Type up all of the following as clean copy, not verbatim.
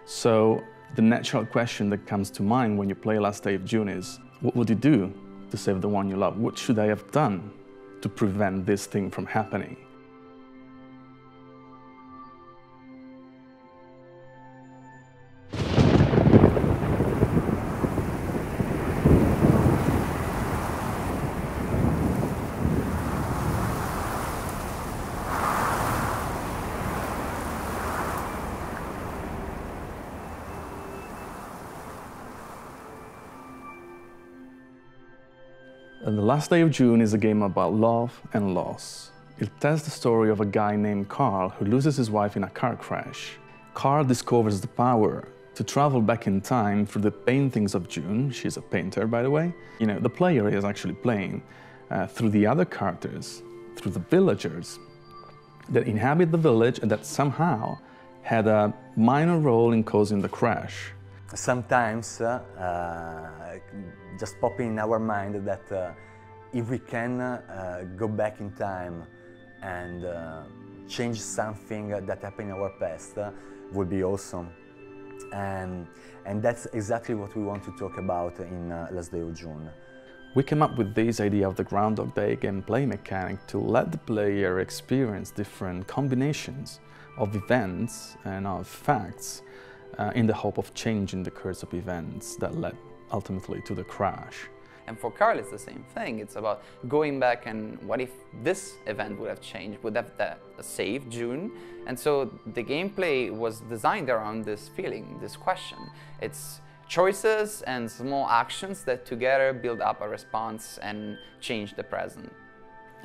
So the natural question that comes to mind when you play Last Day of June is, what would you do to save the one you love? What should I have done to prevent this thing from happening? And The Last Day of June is a game about love and loss. It tells the story of a guy named Carl who loses his wife in a car crash. Carl discovers the power to travel back in time through the paintings of June. She's a painter, by the way. You know, the player is actually playing through the other characters, through the villagers that inhabit the village and that somehow had a minor role in causing the crash. Sometimes just pop in our mind that if we can go back in time and change something that happened in our past, would be awesome. And that's exactly what we want to talk about in Last Day of June. We came up with this idea of the Groundhog Day gameplay mechanic to let the player experience different combinations of events and of facts in the hope of changing the course of events that led ultimately to the crash. And for Carl, it's the same thing. It's about going back and what if this event would have changed, would have saved June? And so the gameplay was designed around this feeling, this question. It's choices and small actions that together build up a response and change the present.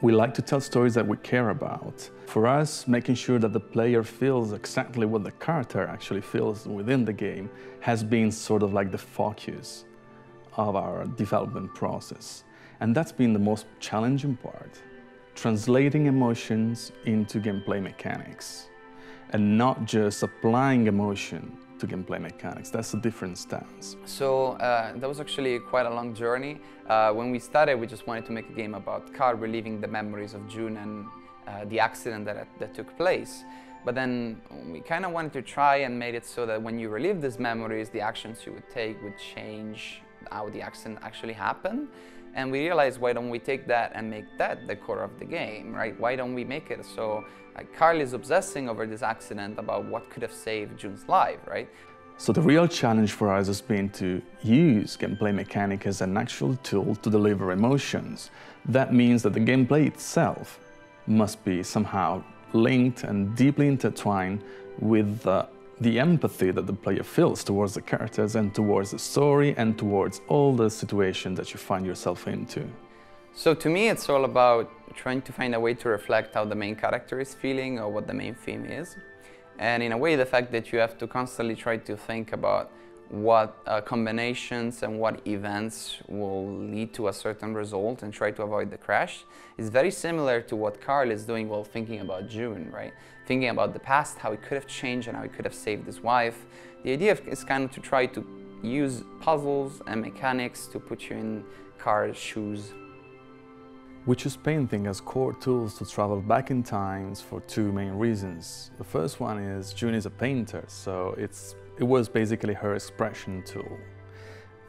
We like to tell stories that we care about. For us, making sure that the player feels exactly what the character actually feels within the game has been sort of like the focus of our development process. And that's been the most challenging part, translating emotions into gameplay mechanics and not just applying emotion to gameplay mechanics. That's a different stance. So that was actually quite a long journey. When we started, we just wanted to make a game about Carl reliving the memories of June and the accident that took place. But then we kind of wanted to try and make it so that when you relive these memories, the actions you would take would change how the accident actually happened. And we realized, why don't we take that and make that the core of the game, right? Why don't we make it so Carl is obsessing over this accident about what could have saved June's life, right? So the real challenge for us has been to use gameplay mechanic as an actual tool to deliver emotions. That means that the gameplay itself must be somehow linked and deeply intertwined with the empathy that the player feels towards the characters and towards the story and towards all the situations that you find yourself into. So to me, it's all about trying to find a way to reflect how the main character is feeling or what the main theme is. And in a way, the fact that you have to constantly try to think about what combinations and what events will lead to a certain result and try to avoid the crash is very similar to what Carl is doing while thinking about June, right? Thinking about the past, how he could have changed and how he could have saved his wife. The idea is kind of to try to use puzzles and mechanics to put you in Carl's shoes. We choose painting as core tools to travel back in time for two main reasons. The first one is June is a painter, so it was basically her expression tool.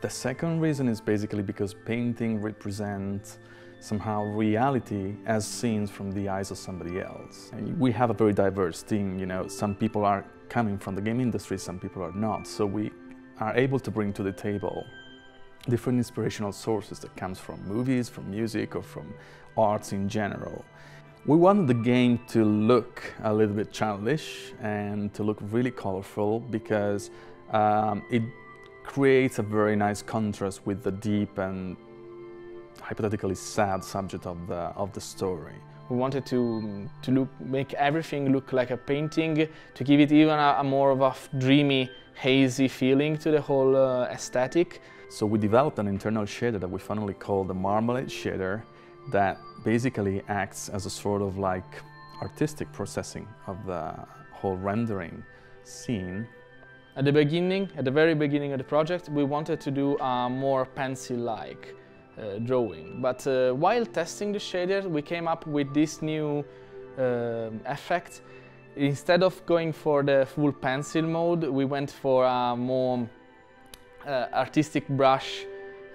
The second reason is basically because painting represents somehow reality as seen from the eyes of somebody else. And we have a very diverse team, you know, some people are coming from the game industry, some people are not, so we are able to bring to the table different inspirational sources that comes from movies, from music, or from arts in general. We wanted the game to look a little bit childish and to look really colorful because it creates a very nice contrast with the deep and hypothetically sad subject of the story. We wanted to make everything look like a painting, to give it even a more of a dreamy, hazy feeling to the whole aesthetic. So we developed an internal shader that we finally called the Marmalade shader that basically acts as a sort of like artistic processing of the whole rendering scene. At the very beginning of the project, we wanted to do a more pencil-like drawing. But while testing the shader, we came up with this new effect Instead of going for the full pencil mode, we went for a more artistic brush,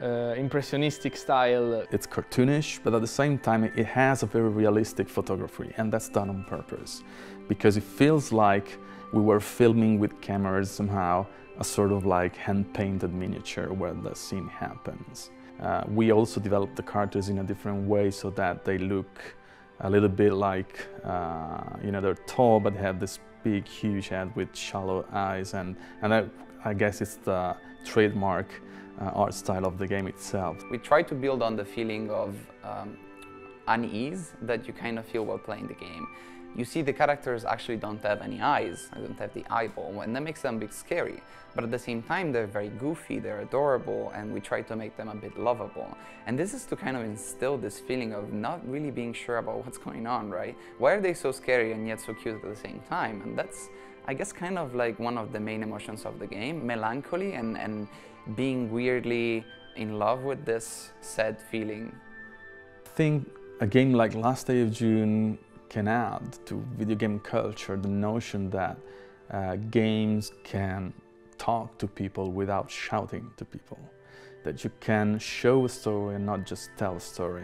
impressionistic style. It's cartoonish, but at the same time it has a very realistic photography, and that's done on purpose, because it feels like we were filming with cameras somehow, a sort of like hand-painted miniature where the scene happens. We also developed the characters in a different way so that they look a little bit like, you know, they're tall but they have this big, huge head with shallow eyes, and I guess it's the trademark art style of the game itself. We try to build on the feeling of unease that you kind of feel while playing the game. You see the characters actually don't have any eyes, they don't have the eyeball, and that makes them a bit scary. But at the same time, they're very goofy, they're adorable, and we try to make them a bit lovable. And this is to kind of instill this feeling of not really being sure about what's going on, right? Why are they so scary and yet so cute at the same time? And that's, I guess, kind of like one of the main emotions of the game, melancholy and being weirdly in love with this sad feeling. I think a game like Last Day of June can add to video game culture the notion that games can talk to people without shouting to people, that you can show a story and not just tell a story,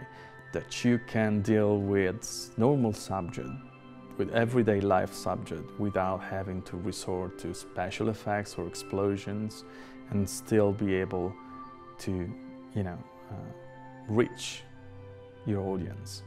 that you can deal with normal subject, with everyday life subject, without having to resort to special effects or explosions, and still be able to, you know, reach your audience.